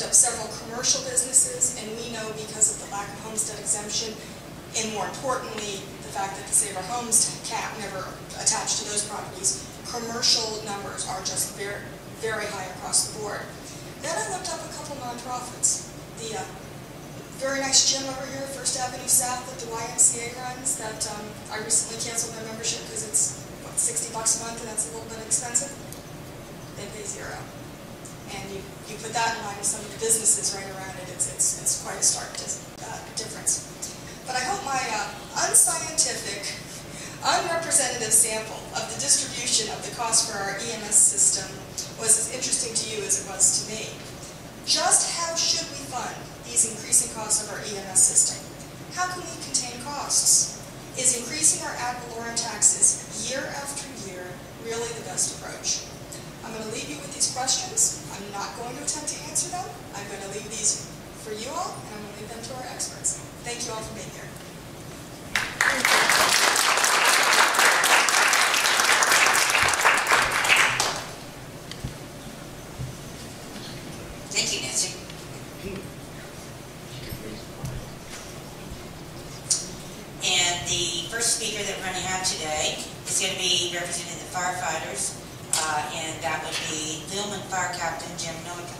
up several commercial businesses, and we know because of the lack of homestead exemption, and more importantly, the fact that the Save Our Homes cap never attached to those properties, commercial numbers are just very, very high across the board. Then I looked up a couple nonprofits. The very nice gym over here, First Avenue South, that the YMCA runs, that I recently canceled my membership because it's, what, $60 a month, and that's a little bit expensive. They pay $0. And you put that in line with some of the businesses right around it, it's quite a stark difference. But I hope my unscientific, unrepresentative sample of the distribution of the cost for our EMS system was as interesting to you as it was to me. Just how should we fund these increasing costs of our EMS system? How can we contain costs? Is increasing our ad valorem taxes year after year really the best approach? I'm going to leave you with these questions. I'm not going to attempt to answer them. I'm going to leave these for you all, and I'm going to leave them to our experts. Thank you all for being here. Thank you, Nancy. And the first speaker that we're going to have today is going to be representing the firefighters, and that would be Lealman Fire Captain Jim Milliken.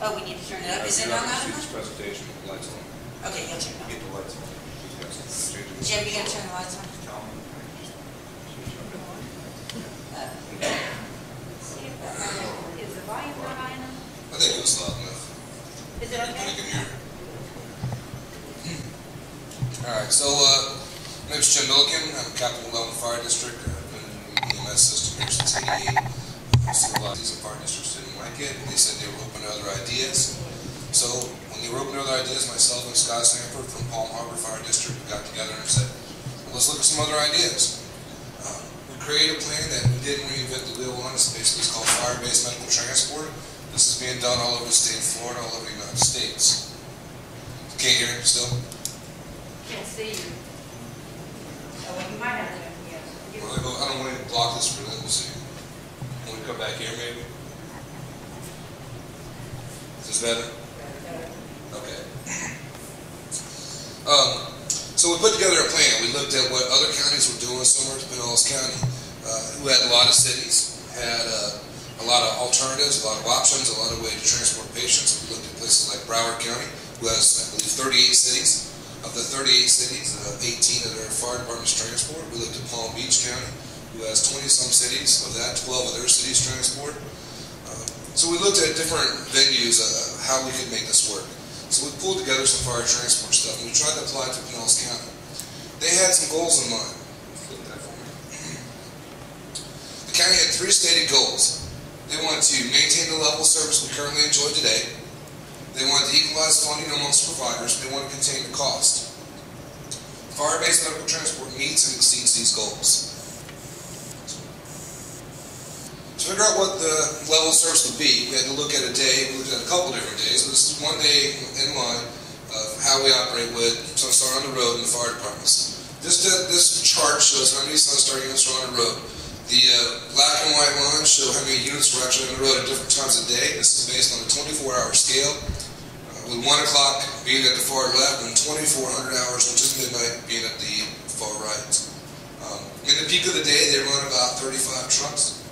Oh, we need to turn it up. Is it on? Presentation. Lights on. Okay, you'll turn it on. Get the lights on. Jim, you got to turn the lights on. Is the volume not high enough? I think it was loud enough. Is it okay? I can hear it. Alright, so my name is Jim Milliken. I'm Captain of Lealman Fire District. I've been in the EMS system here since '88. So a lot of these fire districts didn't like it. They said they were open to other ideas. So when they were open to other ideas, myself and Scott Sanford from Palm Harbor Fire District got together and said, well, let's look at some other ideas. We created a plan that we didn't reinvent the wheel on. It's called fire-based medical transport. This is being done all over the state of Florida, all over the United States. Can't hear it still? Can't see you. Oh, well, you might have to. Yeah. Well, I don't want to block this for them to see. Want to come back here, maybe? Is this better? Okay. So we put together a plan. We looked at what other counties were doing, similar to Pinellas County, who had a lot of cities, had a lot of alternatives, a lot of options, a lot of ways to transport patients. We looked at places like Broward County, who has, I believe, 38 cities. Of the 38 cities, 18 of their fire departments transport. We looked at Palm Beach County, who has 20-some cities. Of that, 12 of their cities transport. So we looked at different venues, how we could make this work. So we pulled together some fire transport stuff, and we tried to apply it to Pinellas County. They had some goals in mind. Flip that for me. The county had 3 stated goals. They wanted to maintain the level of service we currently enjoy today. They wanted to equalize funding amongst providers. They wanted to contain the cost. Fire-based medical transport meets and exceeds these goals. To figure out what the level of service would be, we had to look at a day. We looked at a couple different days, but this is one day in line of how we operate with Sunstar on the road in the fire departments. This chart shows how many Sunstar units are on the road. The black and white lines show how many units were actually on the road at different times of day. This is based on a 24-hour scale, with 1 o'clock being at the far left and 2400 hours, which is midnight, being at the far right. In the peak of the day, they run about 35 trucks.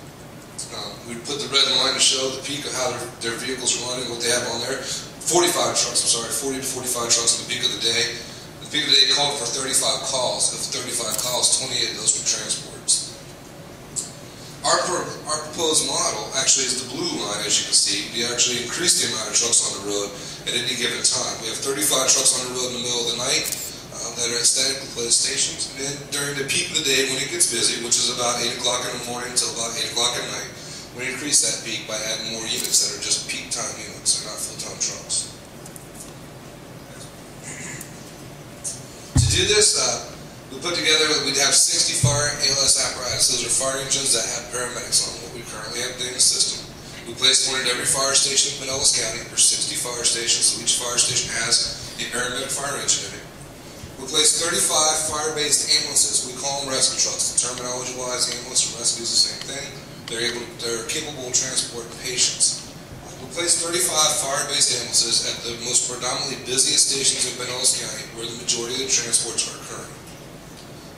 We put the red line to show the peak of how their vehicles are running, what they have on there. 40 to 45 trucks in the peak of the day. The peak of the day called for 35 calls. Of 35 calls, 28 of those were transports. Our proposed model actually is the blue line, as you can see. We actually increase the amount of trucks on the road at any given time. We have 35 trucks on the road in the middle of the night that are at statically placed stations. And then during the peak of the day when it gets busy, which is about 8 o'clock in the morning until about 8 o'clock at night, we increase that peak by adding more units that are just peak time units. They're not full-time trucks. To do this, we put together, we'd have 60 fire ALS apparatus. Those are fire engines that have paramedics on them. We currently have in the system. We place one at every fire station in Pinellas County. There's 60 fire stations, so each fire station has a paramedic fire engine in it. We place 35 fire-based ambulances. We call them rescue trucks. Terminology-wise, ambulance and rescue is the same thing. They're capable of transporting patients. We placed 35 fire-based ambulances at the most predominantly busiest stations in Pinellas County, where the majority of the transports are occurring.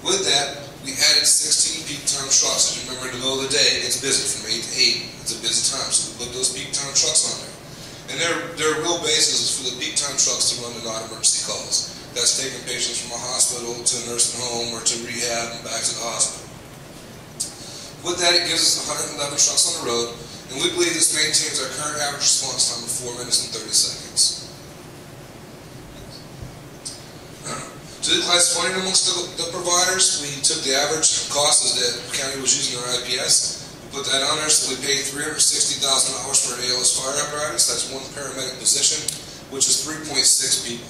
With that, we added 16 peak time trucks. As you remember, in the middle of the day, it's busy from 8 to 8. It's a busy time, so we put those peak time trucks on there. And their real basis is for the peak time trucks to run the non-emergency calls. That's taking patients from a hospital to a nursing home or to rehab and back to the hospital. With that, it gives us 111 trucks on the road, and we believe this maintains our current average response time of 4 minutes and 30 seconds. To equalize funding amongst the providers, we took the average costs that the county was using their IPS, we put that on there, so we paid $360,000 for an ALS fire apparatus. That's one paramedic position, which is 3.6 people.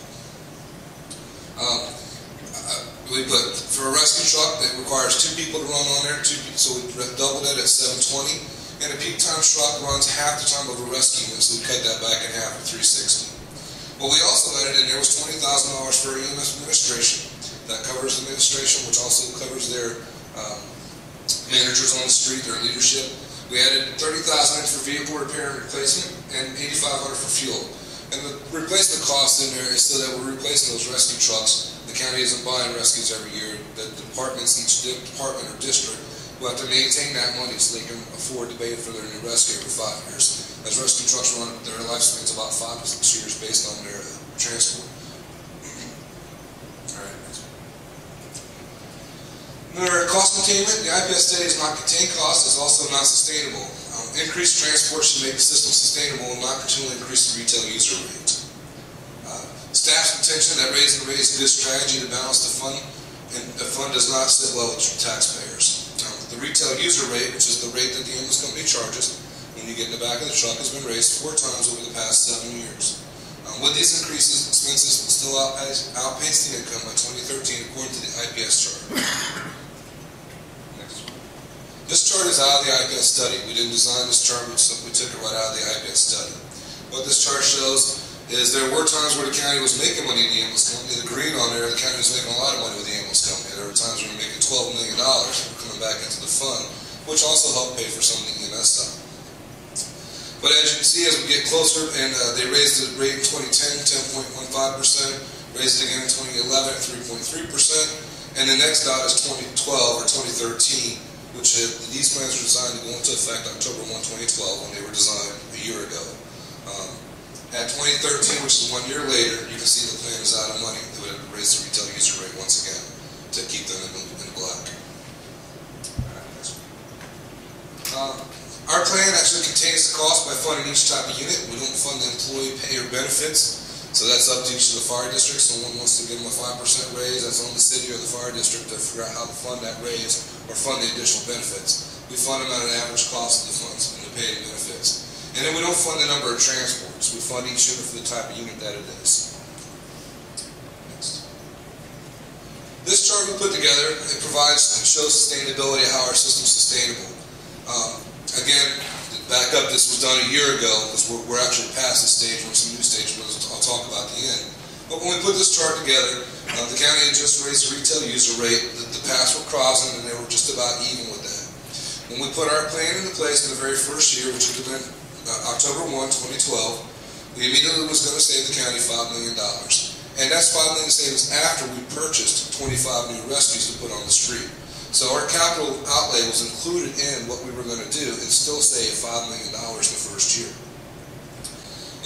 We put, for a rescue truck, that requires 2 people to run on there, 2 people, so we doubled that at 720. And a peak time truck runs half the time of a rescue unit, so we cut that back in half at 360. What we also added in there was $20,000 for EMS administration. That covers administration, which also covers their managers on the street, their leadership. We added $30,000 for vehicle repair and replacement, and $8,500 for fuel. And the replacement cost in there is so that we're replacing those rescue trucks. The county isn't buying rescues every year. The departments, each department or district, will have to maintain that money so they can afford to pay for their new rescue every 5 years. As rescue trucks run, their lifespan's about 5 to 6 years based on their transport. All right. Under cost containment, the IPS study is not contained cost, is also not sustainable. Increased transport should make the system sustainable and not continually increase the retail user rate. Staff's contention that raise and raise is a good strategy to balance the fund, and the fund does not sit well with taxpayers. The retail user rate, which is the rate that the ambulance company charges when you get in the back of the truck, has been raised 4 times over the past 7 years. With these increases, expenses will still outpace the income by 2013 according to the IPS chart. Next. This chart is out of the IPS study. We didn't design this chart, we took it right out of the IPS study. What this chart shows is there were times where the county was making money in the ambulance company. The green on there, the county was making a lot of money with the ambulance company. There were times when we were making $12 million coming back into the fund, which also helped pay for some of the EMS stuff. But as you can see, as we get closer, and they raised the rate in 2010, 10.15%, raised it again in 2011 at 3.3%, and the next dot is 2012 or 2013, which these plans were designed to go into effect October 1, 2012, when they were designed a year ago. At 2013, which is 1 year later, you can see the plan is out of money. They would have to raise the retail user rate once again to keep them in the black. Our plan actually contains the cost by funding each type of unit. We don't fund the employee pay or benefits, so that's up to each of the fire districts. Someone wants to give them a 5% raise, that's on the city or the fire district to figure out how to fund that raise or fund the additional benefits. We fund them at an average cost of the funds and the pay and benefits. And then we don't fund the number of transports. We fund each unit for the type of unit that it is. Next. This chart we put together, it shows sustainability of how our system's sustainable. Again, to back up, this was done a year ago, because we're actually past the stage, we're in some new stage, which I'll talk about at the end. But when we put this chart together, the county had just raised the retail user rate, the paths were crossing, and they were just about even with that. When we put our plan into place in the very first year, which would have been October 1, 2012, we immediately was going to save the county $5 million. And that's $5 million savings after we purchased 25 new rescues to put on the street. So our capital outlay was included in what we were going to do and still save $5 million in the first year.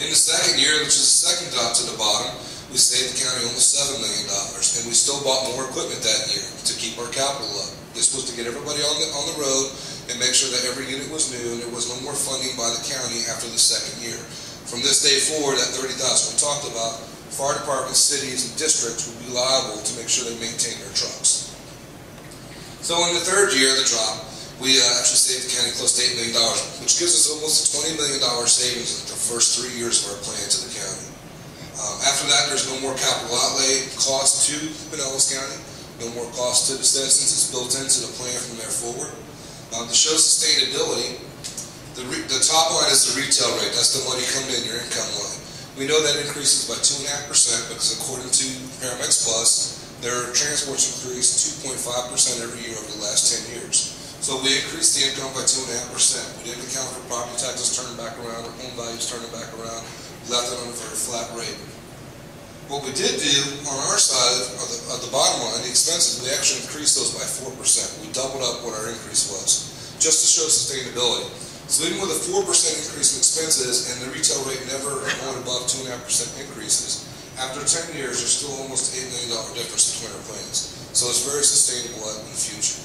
In the second year, which is the second dot to the bottom, we saved the county almost $7 million. And we still bought more equipment that year to keep our capital up. This was to get everybody on the road and make sure that every unit was new and there was no more funding by the county after the second year. From this day forward, that $30,000 we talked about, fire departments, cities, and districts would be liable to make sure they maintain their trucks. So in the third year of the drop, we actually saved the county close to $8 million, which gives us almost a $20 million savings in the first 3 years of our plan to the county. After that, there's no more capital outlay cost to Pinellas County, no more cost to the citizens. It's built into the plan from there forward. To show sustainability, the top line is the retail rate. That's the money coming in, your income line. We know that increases by 2.5% because according to Paramedics Plus, their transports increased 2.5% every year over the last 10 years. So we increased the income by 2.5%. We didn't account for property taxes turning back around, or home values turning back around. We left it on a very flat rate. What we did do on our side of the bottom line, the expenses, we actually increased those by 4%. We doubled up what our increase was, just to show sustainability. So even with a 4% increase in expenses and the retail rate never going above 2.5% increases, after 10 years, there's still almost $8 million difference between our plans. So it's very sustainable in the future.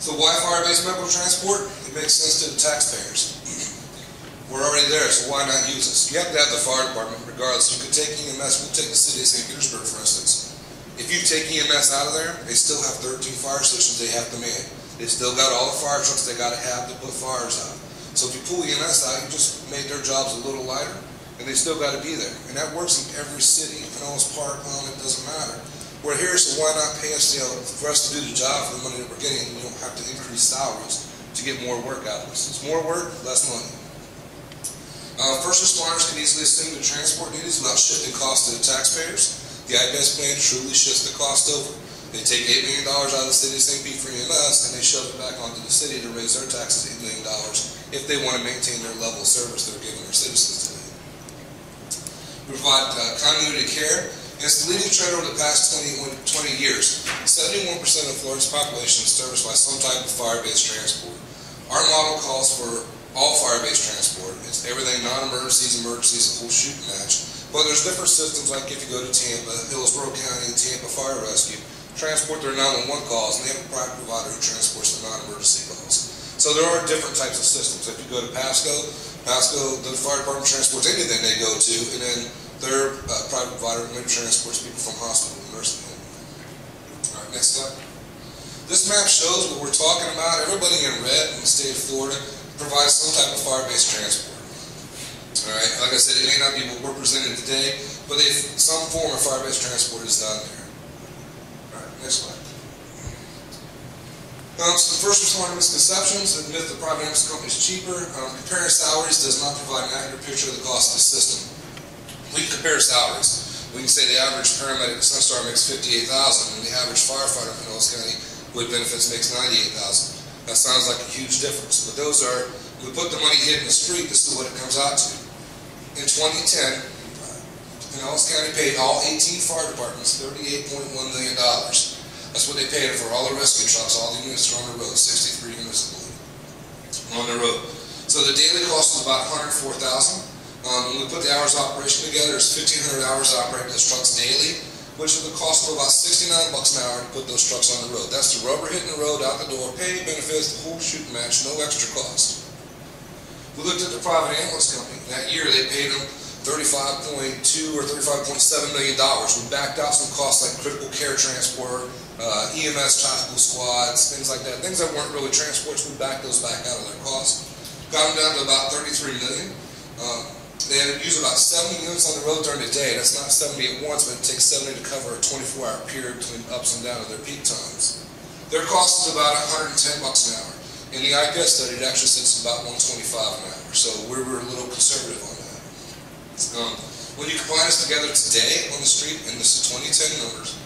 So why fire-based medical transport? It makes sense to the taxpayers. We're already there, so why not use us? You have to have the fire department regardless. You could take EMS, we'll take the city of St. Petersburg for instance. If you take EMS out of there, they still have 13 fire stations they have to man. They still got all the fire trucks they got to have to put fires out. So if you pull EMS out, you just made their jobs a little lighter, and they still got to be there. And that works in every city. You can always park on it, doesn't matter. We're here, so why not pay us, for us to do the job for the money that we're getting, and you don't have to increase salaries to get more work out of us. It's more work, less money. First responders can easily assume the transport needs without shifting costs to the taxpayers. The IPS plan truly shifts the cost over. They take $8 million out of the city of St. Pete for EMS, and they shove it back onto the city to raise their taxes $8 million if they want to maintain their level of service they're giving their citizens today. We provide continuity of care. It's the leading trend over the past 20 years. 71% of Florida's population is serviced by some type of fire-based transport. Our model calls for all fire-based transport. It's everything non-emergencies, emergencies, the whole shooting match. But there's different systems, like if you go to Tampa, Hillsborough County, Tampa Fire Rescue, transport their 911 calls, and they have a private provider who transports the non-emergency calls. So there are different types of systems. If you go to Pasco, the fire department transports anything they go to, and then their private provider maybe transports people from hospital and nursing home. All right, next slide. This map shows what we're talking about. Everybody in red in the state of Florida provides some type of fire-based transport. All right, like I said, it may not be what we're presenting today, but some form of fire-based transport is done there. All right, next slide. So the first responder misconceptions, the myth that private ambulance company is cheaper. Comparing salaries does not provide an accurate picture of the cost of the system. We can compare salaries. We can say the average paramedic at Sunstar makes $58,000, and the average firefighter in Pinellas County with benefits makes $98,000. That sounds like a huge difference, but those are, we put the money hit in the street, this is what it comes out to. In 2010, Pinellas County paid all 18 fire departments $38.1 million. That's what they paid for all the rescue trucks, all the units are on the road, 63 units on the road. So the daily cost was about $104,000. When we put the hours of operation together, it's 1,500 hours operating those trucks daily, which is the cost of about $69 an hour to put those trucks on the road. That's the rubber hitting the road, out the door, pay, benefits, the whole shooting match, no extra cost. We looked at the private ambulance company. That year they paid them $35.2 or $35.7 million. We backed out some costs like critical care transport, EMS tactical squads, things like that. Things that weren't really transports, we backed those back out of their costs. Got them down to about $33 million. They had to use about 70 units on the road during the day. That's not 70 at once, but it takes 70 to cover a 24-hour period between ups and downs of their peak times. Their cost is about $110 an hour. In the IPS study, it actually sits about $125 an hour. So we were a little conservative on that. When you combine us together today on the street, and this is 2010 numbers,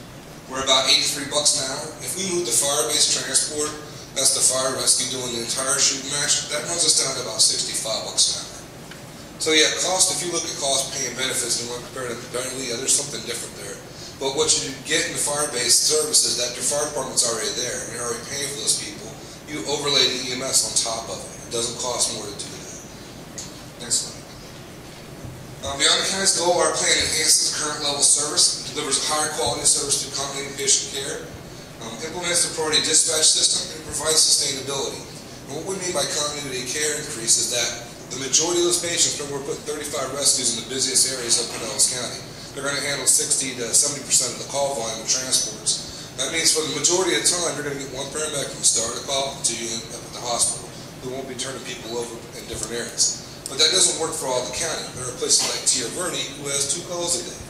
we're about $83 an hour. If we move the fire-based transport, that's the fire rescue doing the entire shooting match, that runs us down to about $65 an hour. So yeah, cost, if you look at cost, pay, and benefits, and compare it comparatively, there's something different there. But what you get in the fire-based service is that your fire department's already there, and you're already paying for those people. You overlay the EMS on top of it. It doesn't cost more to do that. Next slide. Beyond the county's goal, our plan enhances the current level of service, delivers a higher quality of service through continuity of patient care, implements the priority dispatch system, and provides sustainability. And what we mean by continuity of care increase is that the majority of those patients, we're putting 35 rescues in the busiest areas of Pinellas County. They're going to handle 60 to 70% of the call volume of transports. That means for the majority of the time, you're going to get one paramedic from the start of the call to you at the hospital who won't be turning people over in different areas. But that doesn't work for all the county. There are places like Tia Verde who has 2 calls a day.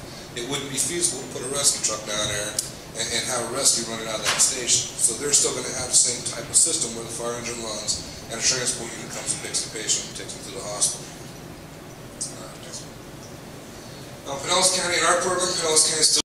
It wouldn't be feasible to put a rescue truck down there and have a rescue running out of that station. So they're still going to have the same type of system where the fire engine runs and a transport unit comes and picks the patient and takes them to the hospital. Pinellas County, in our program, Pinellas County is still